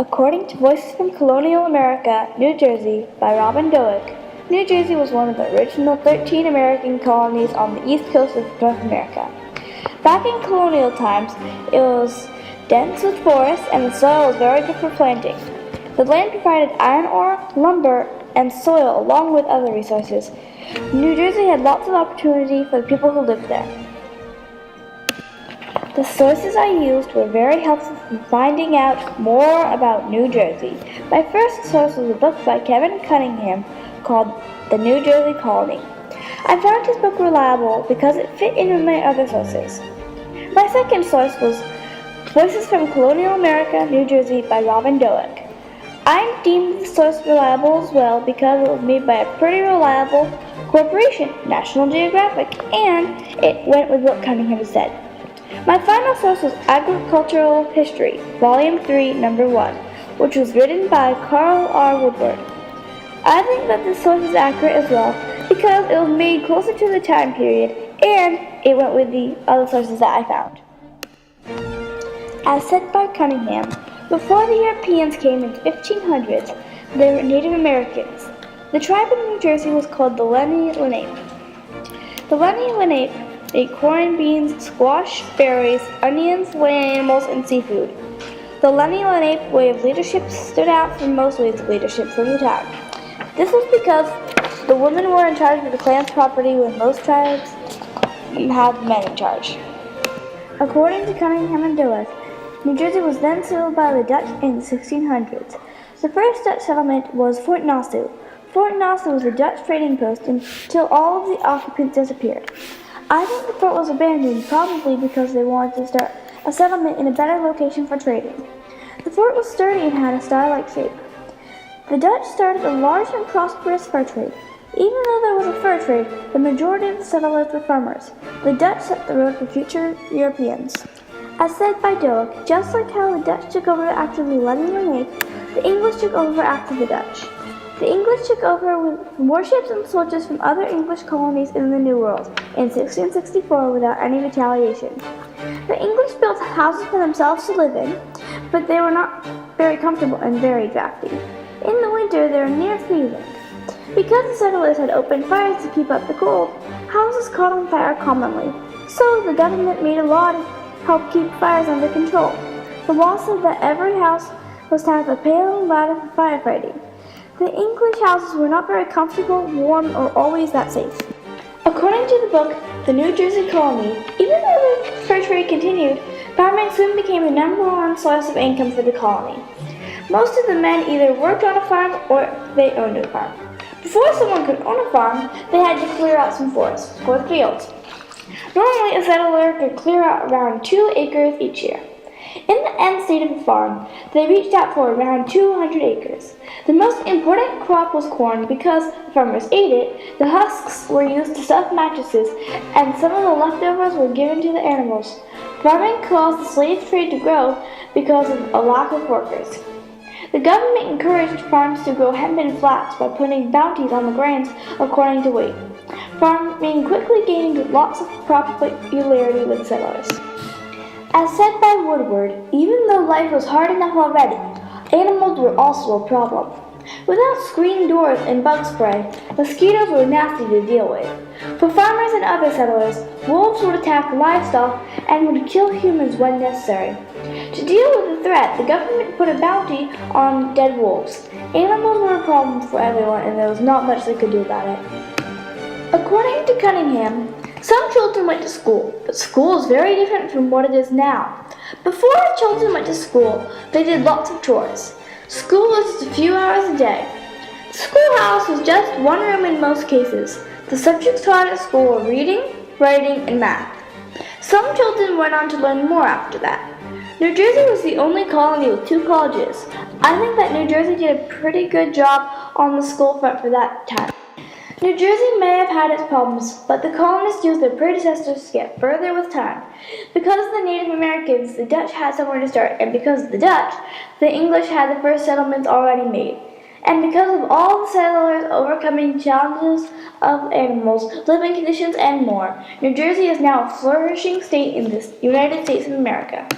According to Voices from Colonial America, New Jersey, by Robin Doig, New Jersey was one of the original 13 American colonies on the east coast of North America. Back in colonial times, it was dense with forests and the soil was very good for planting. The land provided iron ore, lumber, and soil along with other resources. New Jersey had lots of opportunity for the people who lived there. The sources I used were very helpful in finding out more about New Jersey. My first source was a book by Kevin Cunningham called The New Jersey Colony. I found his book reliable because it fit in with my other sources. My second source was Voices from Colonial America, New Jersey by Robin Doig. I deemed the source reliable as well because it was made by a pretty reliable corporation, National Geographic, and it went with what Cunningham said. My final source was Agricultural History, Volume 3, Number 1, which was written by Carl R. Woodward. I think that this source is accurate as well because it was made closer to the time period and it went with the other sources that I found. As said by Cunningham, before the Europeans came in the 1500s, they were Native Americans. The tribe in New Jersey was called the Lenni Lenape. The Lenni Lenape ate corn, beans, squash, berries, onions, land animals, and seafood. The Lenni Lenape way of leadership stood out from most ways of leadership from the time. This was because the women were in charge of the clan's property when most tribes had men in charge. According to Cunningham and Doig, New Jersey was then settled by the Dutch in the 1600s. The first Dutch settlement was Fort Nassau. Fort Nassau was a Dutch trading post until all of the occupants disappeared. I think the fort was abandoned probably because they wanted to start a settlement in a better location for trading. The fort was sturdy and had a star-like shape. The Dutch started a large and prosperous fur trade. Even though there was a fur trade, the majority of the settlers were farmers. The Dutch set the road for future Europeans. As said by Doig, just like how the Dutch took over after the Lenni Lenape, the English took over after the Dutch. The English took over with warships and soldiers from other English colonies in the New World in 1664 without any retaliation. The English built houses for themselves to live in, but they were not very comfortable and very drafty. In the winter, they were near freezing. Because the settlers had opened fires to keep up the cold, houses caught on fire commonly. So the government made a law to help keep fires under control. The law said that every house was to have a pail and ladder for firefighting. The English houses were not very comfortable, warm, or always that safe. According to the book, The New Jersey Colony, even though the fur trade continued, farming soon became the number one source of income for the colony. Most of the men either worked on a farm or they owned a farm. Before someone could own a farm, they had to clear out some forests, or fields. Normally, a settler could clear out around 2 acres each year. In the end state of a farm, they reached out for around 200 acres. The most important crop was corn because the farmers ate it, the husks were used to stuff mattresses, and some of the leftovers were given to the animals. Farming caused the slave trade to grow because of a lack of workers. The government encouraged farms to grow hemp and flax by putting bounties on the grains according to weight. Farming quickly gained lots of popularity with settlers. As said by Woodward, even though life was hard enough already, animals were also a problem. Without screen doors and bug spray, mosquitoes were nasty to deal with. For farmers and other settlers, wolves would attack livestock and would kill humans when necessary. To deal with the threat, the government put a bounty on dead wolves. Animals were a problem for everyone and there was not much they could do about it. According to Cunningham, some children went to school, but school is very different from what it is now. Before children went to school, they did lots of chores. School was just a few hours a day. The schoolhouse was just one room in most cases. The subjects taught at school were reading, writing, and math. Some children went on to learn more after that. New Jersey was the only colony with 2 colleges. I think that New Jersey did a pretty good job on the school front for that time. New Jersey may have had its problems, but the colonists used their predecessors to get further with time. Because of the Native Americans, the Dutch had somewhere to start, and because of the Dutch, the English had the first settlements already made. And because of all the settlers overcoming challenges of animals, living conditions, and more, New Jersey is now a flourishing state in the United States of America.